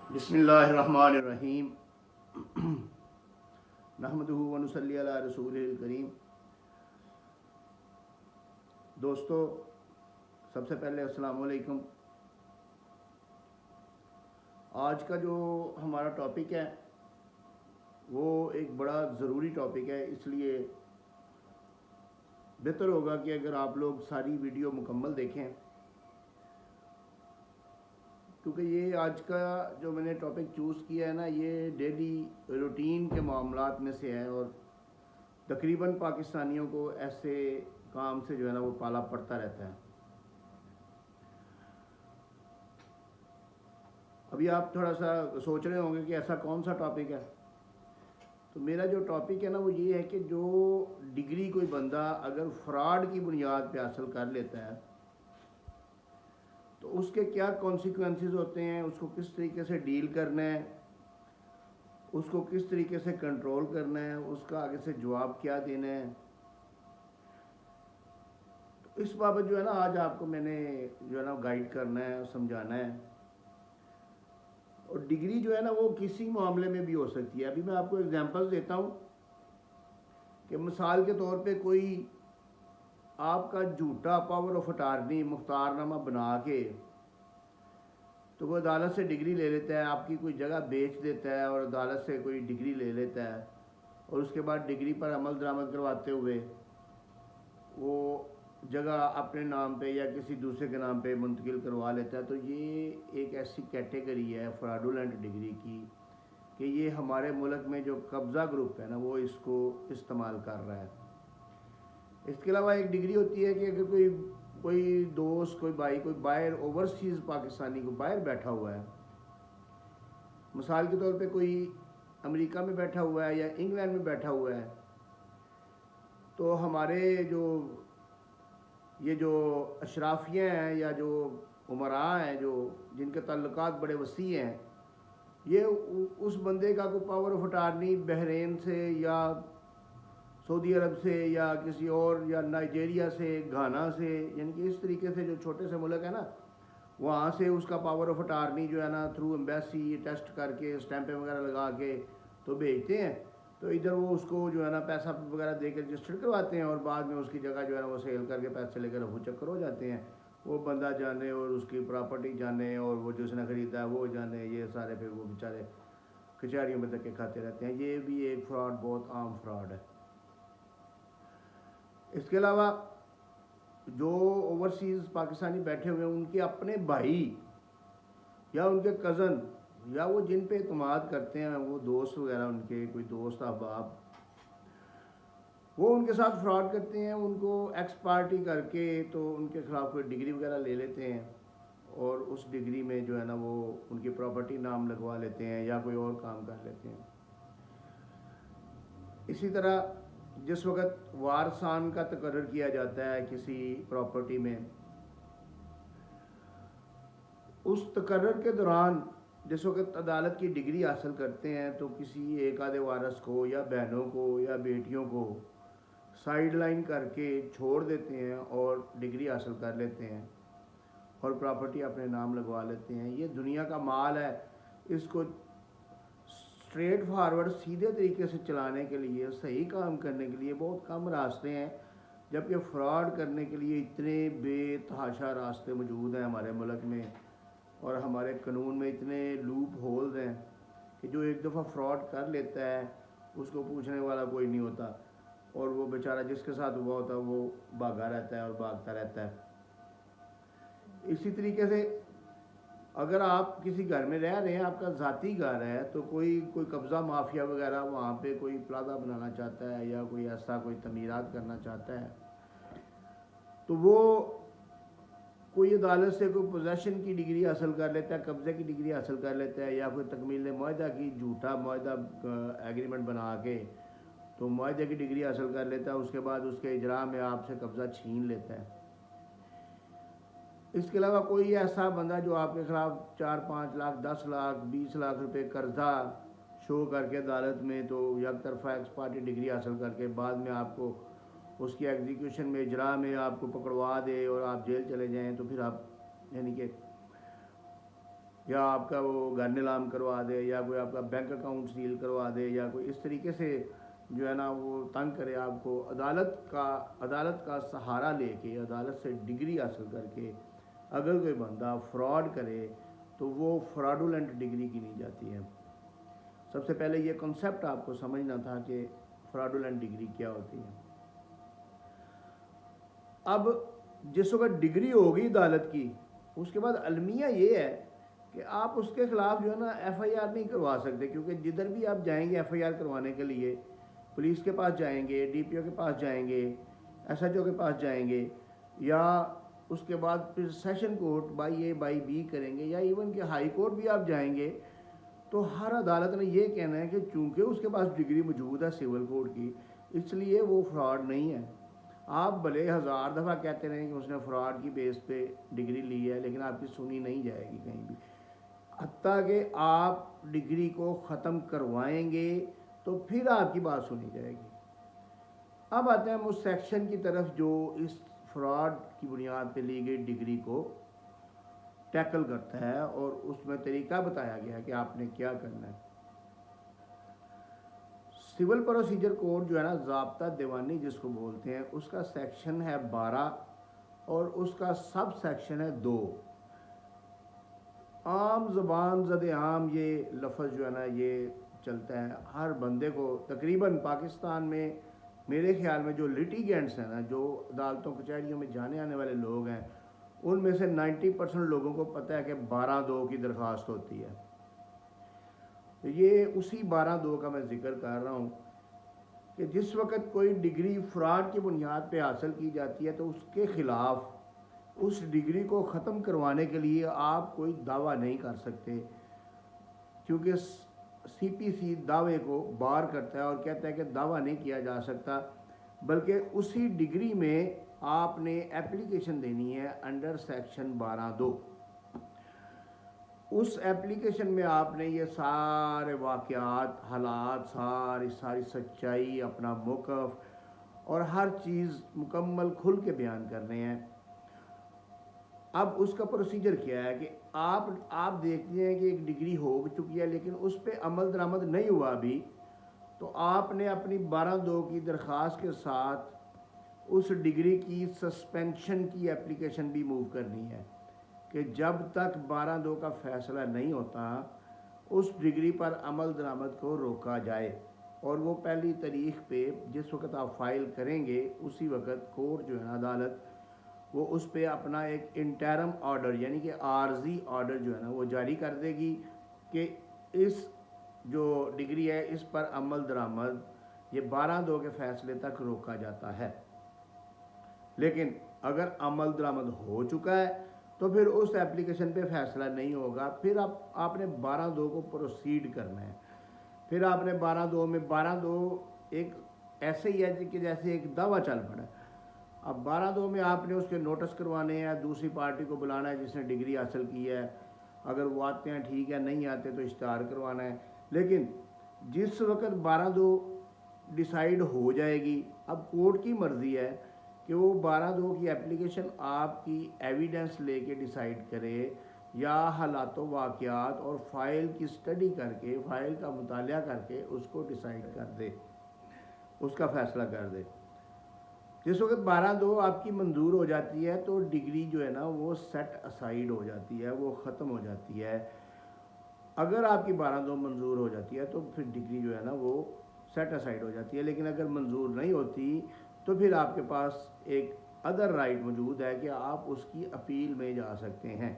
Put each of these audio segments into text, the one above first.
बिस्मिल्लाहिर्रहमानिर्रहीम नहमदुहु व नुसल्ली अला रसूलिल करीम। दोस्तों, सबसे पहले अस्सलाम वालेकुम। आज का जो हमारा टॉपिक है वो एक बड़ा ज़रूरी टॉपिक है, इसलिए बेहतर होगा कि अगर आप लोग सारी वीडियो मुकम्मल देखें, क्योंकि ये आज का जो मैंने टॉपिक चूज़ किया है ना, ये डेली रूटीन के मामलात में से है और तकरीबन पाकिस्तानियों को ऐसे काम से जो है ना वो पाला पड़ता रहता है। अभी आप थोड़ा सा सोच रहे होंगे कि ऐसा कौन सा टॉपिक है। तो मेरा जो टॉपिक है ना वो ये है कि जो डिग्री कोई बंदा अगर फ्रॉड की बुनियाद पे हासिल कर लेता है तो उसके क्या कॉन्सिक्वेंसेस होते हैं, उसको किस तरीके से डील करना है, उसको किस तरीके से कंट्रोल करना है, उसका आगे से जवाब क्या देना है। तो इस बाबत जो है ना आज आपको मैंने जो है ना गाइड करना है, समझाना है। और डिग्री जो है ना वो किसी मामले में भी हो सकती है। अभी मैं आपको एग्जांपल्स देता हूँ कि मिसाल के तौर पे कोई आपका झूठा पावर ऑफ अटार्नी मुख्तारनामा बना के तो वो अदालत से डिग्री ले लेता है, आपकी कोई जगह बेच देता है और अदालत से कोई डिग्री ले लेता है और उसके बाद डिग्री पर अमल दरामद करवाते हुए वो जगह अपने नाम पे या किसी दूसरे के नाम पे मुंतकिल करवा लेता है। तो ये एक ऐसी कैटेगरी है फ्रॉडुलेंट डिग्री की कि ये हमारे मुल्क में जो कब्ज़ा ग्रुप है ना वो इसको इस्तेमाल कर रहा है। इसके अलावा एक डिग्री होती है कि अगर कोई कोई दोस्त, कोई भाई, कोई बाहर ओवरसीज़ पाकिस्तानी को बाहर बैठा हुआ है, मिसाल के तौर पे कोई अमेरिका में बैठा हुआ है या इंग्लैंड में बैठा हुआ है, तो हमारे जो अशराफियाँ हैं या जो उमरा हैं जो जिनके ताल्लुकात बड़े वसी हैं, ये उस बंदे का कोई पावर ऑफ अटार्नी बहरीन से या सऊदी अरब से या किसी और या नाइजीरिया से, घाना से, यानी कि इस तरीके से जो छोटे से मुल्क है ना वहाँ से उसका पावर ऑफ अटार्नी जो है ना थ्रू एम्बेसी टेस्ट करके स्टैंपें वगैरह लगा के तो भेजते हैं। तो इधर वो उसको जो है ना पैसा वगैरह दे के रजिस्टर्ड करवाते हैं और बाद में उसकी जगह जो है ना वो सेल करके पैसे लेकर रफू चक्कर हो जाते हैं। वो बंदा जाने और उसकी प्रॉपर्टी जाने और वो जो उसने ख़रीदा है वो जाने, ये सारे फिर वो बेचारे कचहरियों में धक्के खाते रहते हैं। ये भी एक फ्रॉड, बहुत आम फ्रॉड है। इसके अलावा जो ओवरसीज़ पाकिस्तानी बैठे हुए हैं उनके अपने भाई या उनके कज़न या वो जिन पे इत्मीनाद करते हैं, वो दोस्त वगैरह, उनके कोई दोस्त अहबाब, वो उनके साथ फ्रॉड करते हैं, उनको एक्स पार्टी करके तो उनके खिलाफ कोई डिग्री वगैरह ले लेते हैं और उस डिग्री में जो है ना वो उनकी प्रॉपर्टी नाम लगवा लेते हैं या कोई और काम कर लेते हैं। इसी तरह जिस वक्त वारसान का तकर्रर किया जाता है किसी प्रॉपर्टी में, उस तकर्रर के दौरान जिस वक्त अदालत की डिग्री हासिल करते हैं तो किसी एक आधे वारस को या बहनों को या बेटियों को साइड लाइन करके छोड़ देते हैं और डिग्री हासिल कर लेते हैं और प्रॉपर्टी अपने नाम लगवा लेते हैं। ये दुनिया का माल है, इसको स्ट्रेट फॉरवर्ड सीधे तरीके से चलाने के लिए, सही काम करने के लिए बहुत कम रास्ते हैं, जबकि फ़्रॉड करने के लिए इतने बेतहाशा रास्ते मौजूद हैं हमारे मुल्क में और हमारे कानून में इतने लूप होल्स हैं कि जो एक दफ़ा फ्रॉड कर लेता है उसको पूछने वाला कोई नहीं होता और वो बेचारा जिसके साथ हुआ होता है वो भागा रहता है और भागता रहता है। इसी तरीके से अगर आप किसी घर में रह रहे हैं, आपका ज़ाती घर है, तो कोई कब्ज़ा माफिया वगैरह वहाँ पे कोई प्लाजा बनाना चाहता है या कोई ऐसा कोई तमीरात करना चाहता है, तो वो कोई अदालत से कोई पोजेसन की डिग्री हासिल कर लेता है, कब्ज़े की डिग्री हासिल कर लेता है या कोई तकमील मुआहदा की झूठा मुआहदा एग्रीमेंट बना के तो मुआहदे की डिग्री हासिल कर लेता है। उसके बाद उसके इजरा में आपसे कब्ज़ा छीन लेता है। इसके अलावा कोई ऐसा बंदा जो आपके ख़िलाफ़ 4-5 लाख, 10 लाख, 20 लाख रुपए कर्जा शो करके अदालत में तो एक तरफा एक्स पार्टी डिग्री हासिल करके बाद में आपको उसकी एग्जीक्यूशन में, इजरा में आपको पकड़वा दे और आप जेल चले जाएं, तो फिर आप यानी कि या आपका वो घर नीलाम करवा दे, या कोई आपका बैंक अकाउंट सील करवा दे, या कोई इस तरीके से जो है ना वो तंग करे आपको, अदालत का सहारा लेके, अदालत से डिग्री हासिल करके अगर कोई बंदा फ्रॉड करे तो वो फ्रॉडुलेंट डिग्री गिनी जाती है। सबसे पहले ये कॉन्सेप्ट आपको समझना था कि फ्रॉडुलेंट डिग्री क्या होती है। अब जिस वक्त डिग्री होगी अदालत की, उसके बाद अलमिया ये है कि आप उसके खिलाफ जो है ना FIR नहीं करवा सकते, क्योंकि जिधर भी आप जाएंगे FIR करवाने के लिए, पुलिस के पास जाएंगे, DPO के पास जाएंगे, SHO के पास जाएंगे, या उसके बाद फिर session court by A by B करेंगे, या इवन के हाई कोर्ट भी आप जाएंगे, तो हर अदालत ने ये कहना है कि चूंकि उसके पास डिग्री मौजूद है सिविल कोड की, इसलिए वो फ्रॉड नहीं है। आप भले 1000 दफ़ा कहते रहें कि उसने फ्रॉड की बेस पे डिग्री ली है, लेकिन आपकी सुनी नहीं जाएगी कहीं भी। हत्ता कि आप डिग्री को ख़त्म करवाएंगे तो फिर आपकी बात सुनी जाएगी। अब आते हैं हम उस सेक्शन की तरफ जो इस फ्रॉड की बुनियाद पे ली गई डिग्री को टैकल करता है, और उसमें तरीका बताया गया है कि आपने क्या करना है। सिविल प्रोसीजर कोड जो है ना, ज़ाब्ता दीवानी जिसको बोलते हैं, उसका सेक्शन है 12 और उसका सब सेक्शन है 2। आम ज़बान ज़द आम ये लफ्ज़ जो है ना ये चलता है हर बंदे को। तकरीबन पाकिस्तान में मेरे ख्याल में जो लिटिगेंट्स हैं ना, जो अदालतों कचहरियों में जाने आने वाले लोग हैं, उनमें से 90% लोगों को पता है कि 12(2) की दरख्वास्त होती है। तो ये उसी 12(2) का मैं जिक्र कर रहा हूँ कि जिस वक्त कोई डिग्री फ्रॉड की बुनियाद पे हासिल की जाती है, तो उसके ख़िलाफ़ उस डिग्री को ख़त्म करवाने के लिए आप कोई दावा नहीं कर सकते, क्योंकि CPC दावे को बार करता है और कहता है कि दावा नहीं किया जा सकता, बल्कि उसी डिग्री में आपने एप्लीकेशन देनी है अंडर सेक्शन 12(2). उस एप्लीकेशन में आपने ये सारे वाक़यात, हालात, सारी सच्चाई, अपना मौक़िफ़ और हर चीज़ मुकम्मल खुल के बयान करने हैं। अब उसका प्रोसीजर क्या है कि आप देखते हैं कि एक डिग्री हो चुकी है, लेकिन उस पर अमल दरामद नहीं हुआ अभी, तो आपने अपनी 12(2) की दरख्वास्त के साथ उस डिग्री की सस्पेंशन की एप्लीकेशन भी मूव करनी है कि जब तक 12(2) का फ़ैसला नहीं होता उस डिग्री पर अमल दरामद को रोका जाए। और वो पहली तारीख पे जिस वक्त आप फाइल करेंगे, उसी वक्त कोर्ट जो है ना, अदालत, वो उस पर अपना एक इंटरम ऑर्डर यानी कि आर्जी ऑर्डर जो है ना वो जारी कर देगी कि इस जो डिग्री है इस पर अमल दरामद ये 12(2) के फ़ैसले तक रोका जाता है। लेकिन अगर अमल दरामद हो चुका है तो फिर उस एप्लीकेशन पे फ़ैसला नहीं होगा, फिर आपने 12(2) को प्रोसीड करना है। फिर आपने 12(2) में 12(2) एक ऐसे ही है कि जैसे एक दावा चल पड़ा है। अब 12(2) में आपने उसके नोटिस करवाने हैं, दूसरी पार्टी को बुलाना है जिसने डिग्री हासिल की है, अगर वो आते हैं ठीक है, नहीं आते तो इश्तहार करवाना है। लेकिन जिस वक्त 12(2) डिसाइड हो जाएगी, अब कोर्ट की मर्ज़ी है कि वो 12(2) की एप्लीकेशन आपकी एविडेंस लेके डिसाइड करे या हालातों, वाक़यात और फ़ाइल की स्टडी करके, फ़ाइल का मुतालिया करके उसको डिसाइड कर दे, उसका फ़ैसला कर दे। जिस वक्त 12(2) आपकी मंजूर हो जाती है तो डिग्री जो है ना वो सेट असाइड हो जाती है, वो ख़त्म हो जाती है। अगर आपकी 12(2) मंजूर हो जाती है तो फिर डिग्री जो है ना वो सेट असाइड हो जाती है। लेकिन अगर मंजूर नहीं होती तो फिर आपके पास एक अदर राइट मौजूद है कि आप उसकी अपील में जा सकते हैं,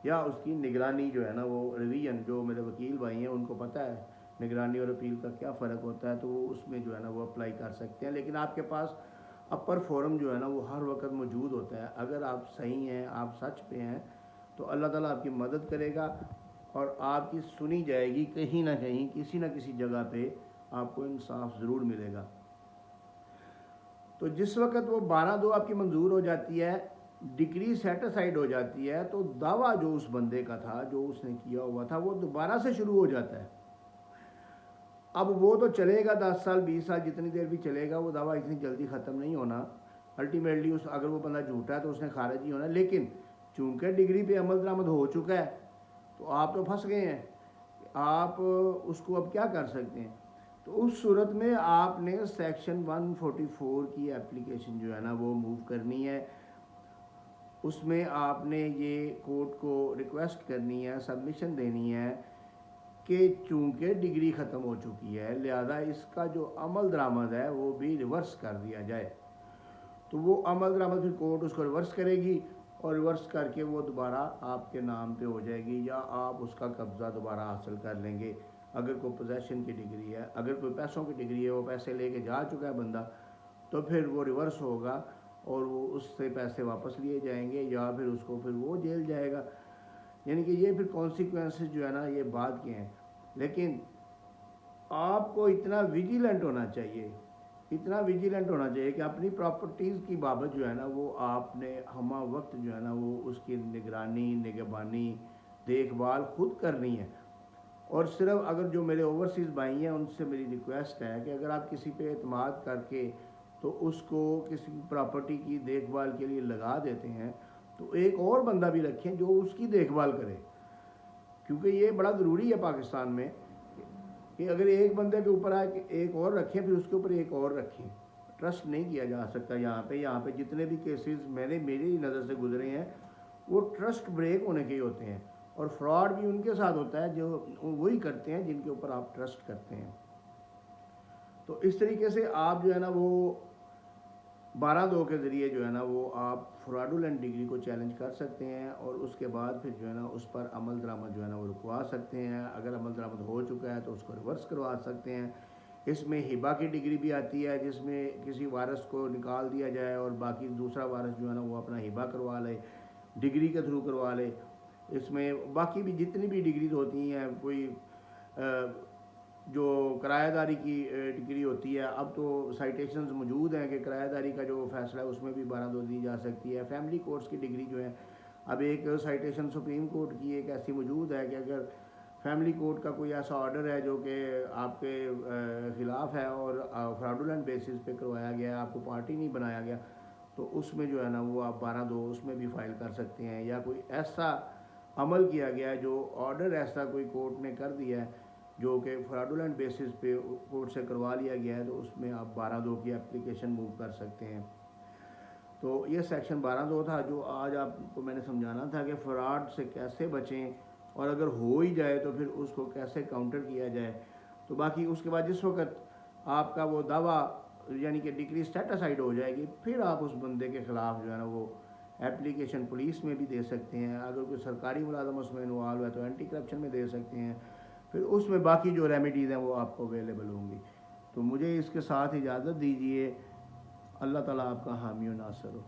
या उसकी निगरानी जो है ना वो रिवीजन, जो मेरे वकील भाई हैं उनको पता है निगरानी और अपील का क्या फ़र्क होता है, तो वो उसमें जो है ना वो अप्लाई कर सकते हैं। लेकिन आपके पास अपर फोरम जो है ना वो हर वक्त मौजूद होता है। अगर आप सही हैं, आप सच पे हैं, तो अल्लाह ताला आपकी मदद करेगा और आपकी सुनी जाएगी, कहीं ना कहीं किसी न किसी जगह पे आपको इंसाफ ज़रूर मिलेगा। तो जिस वक्त वो 12(2) आपकी मंजूर हो जाती है, डिग्री सेट असाइड हो जाती है, तो दावा जो उस बंदे का था, जो उसने किया हुआ था, वो दोबारा से शुरू हो जाता है। अब वो तो चलेगा 10 साल 20 साल, जितनी देर भी चलेगा, वो दावा इतनी जल्दी ख़त्म नहीं होना। अल्टीमेटली अगर वो बंदा झूठा है तो उसने खारिज ही होना। लेकिन चूंकि डिग्री पे अमल दरामद हो चुका है तो आप तो फंस गए हैं, आप उसको अब क्या कर सकते हैं। तो उस सूरत में आपने सेक्शन 144 की एप्लीकेशन जो है ना वो मूव करनी है। उसमें आपने ये कोर्ट को रिक्वेस्ट करनी है, सबमिशन देनी है कि चूँकि डिग्री ख़त्म हो चुकी है लिहाजा इसका जो अमल दरामद है वो भी रिवर्स कर दिया जाए। तो वो अमल दरामद फिर कोर्ट उसको रिवर्स करेगी और रिवर्स करके वो दोबारा आपके नाम पे हो जाएगी या आप उसका कब्ज़ा दोबारा हासिल कर लेंगे। अगर कोई पोजेसन की डिग्री है, अगर कोई पैसों की डिग्री है, वो पैसे लेके जा चुका है बंदा, तो फिर वो रिवर्स होगा और वो उससे पैसे वापस लिए जाएंगे या फिर उसको फिर वो जेल जाएगा। यानी कि ये फिर कॉन्सिक्वेंसेस जो है ना ये बाद के हैं। लेकिन आपको इतना विजिलेंट होना चाहिए, इतना विजिलेंट होना चाहिए कि अपनी प्रॉपर्टीज़ की बाबत जो है ना वो आपने हमा वक्त जो है ना वो उसकी निगरानी, निगहबानी, देखभाल खुद करनी है। और सिर्फ अगर जो मेरे ओवरसीज़ भाई हैं उनसे मेरी रिक्वेस्ट है कि अगर आप किसी पे एतमाद करके तो उसको किसी प्रॉपर्टी की देखभाल के लिए लगा देते हैं तो एक और बंदा भी रखें जो उसकी देखभाल करे, क्योंकि ये बड़ा ज़रूरी है पाकिस्तान में कि अगर एक बंदे के ऊपर आए कि एक और रखें फिर उसके ऊपर एक और रखें। ट्रस्ट नहीं किया जा सकता यहाँ पे जितने भी केसेस मेरी नज़र से गुजरे हैं वो ट्रस्ट ब्रेक होने के ही होते हैं और फ्रॉड भी उनके साथ होता है जो वही करते हैं जिनके ऊपर आप ट्रस्ट करते हैं। तो इस तरीके से आप जो है ना वो 12(2) के ज़रिए जो है ना वो आप फ्रॉडुलेंट डिग्री को चैलेंज कर सकते हैं और उसके बाद फिर जो है ना उस पर अमल दरामद जो है ना वो रुकवा सकते हैं। अगर अमल दरामद हो चुका है तो उसको रिवर्स करवा सकते हैं। इसमें हिबा की डिग्री भी आती है जिसमें किसी वारस को निकाल दिया जाए और बाकी दूसरा वारस जो है ना वो अपना हिबा करवा ले, डिग्री के थ्रू करवा ले। इसमें बाकी भी जितनी भी डिग्रीज होती हैं, कोई जो किराएदारी की डिग्री होती है, अब तो साइटेशंस मौजूद हैं कि किराएदारी का जो फैसला है उसमें भी 12(2) दी जा सकती है। फैमिली कोर्ट्स की डिग्री जो है, अब एक साइटेशन सुप्रीम कोर्ट की एक ऐसी मौजूद है कि अगर फैमिली कोर्ट का कोई ऐसा ऑर्डर है जो कि आपके ख़िलाफ़ है और फ्रॉडुलेंट बेसिस पे करवाया गया है, आपको पार्टी नहीं बनाया गया, तो उसमें जो है ना वो आप 12(2) उसमें भी फ़ाइल कर सकते हैं। या कोई ऐसा अमल किया गया है जो ऑर्डर ऐसा कोई कोर्ट ने कर दिया है जो कि फ्रॉडुलेंट बेसिस पे कोर्ट से करवा लिया गया है, तो उसमें आप 12(2) की एप्लीकेशन मूव कर सकते हैं। तो ये सेक्शन 12(2) था जो आज आपको मैंने समझाना था कि फ्रॉड से कैसे बचें और अगर हो ही जाए तो फिर उसको कैसे काउंटर किया जाए। तो बाकी उसके बाद जिस वक्त आपका वो दावा यानी कि डिग्री सेटिस्फाइड हो जाएगी फिर आप उस बंदे के ख़िलाफ़ जो है ना वो एप्लीकेशन पुलिस में भी दे सकते हैं। अगर कोई सरकारी मुलाजम उसमें इन्वॉल्व है तो एंटी करप्शन में दे सकते हैं। फिर उसमें बाकी जो रेमेडीज़ हैं वो आपको अवेलेबल होंगी। तो मुझे इसके साथ इजाज़त दीजिए। अल्लाह ताला आपका हामी और नासर हो।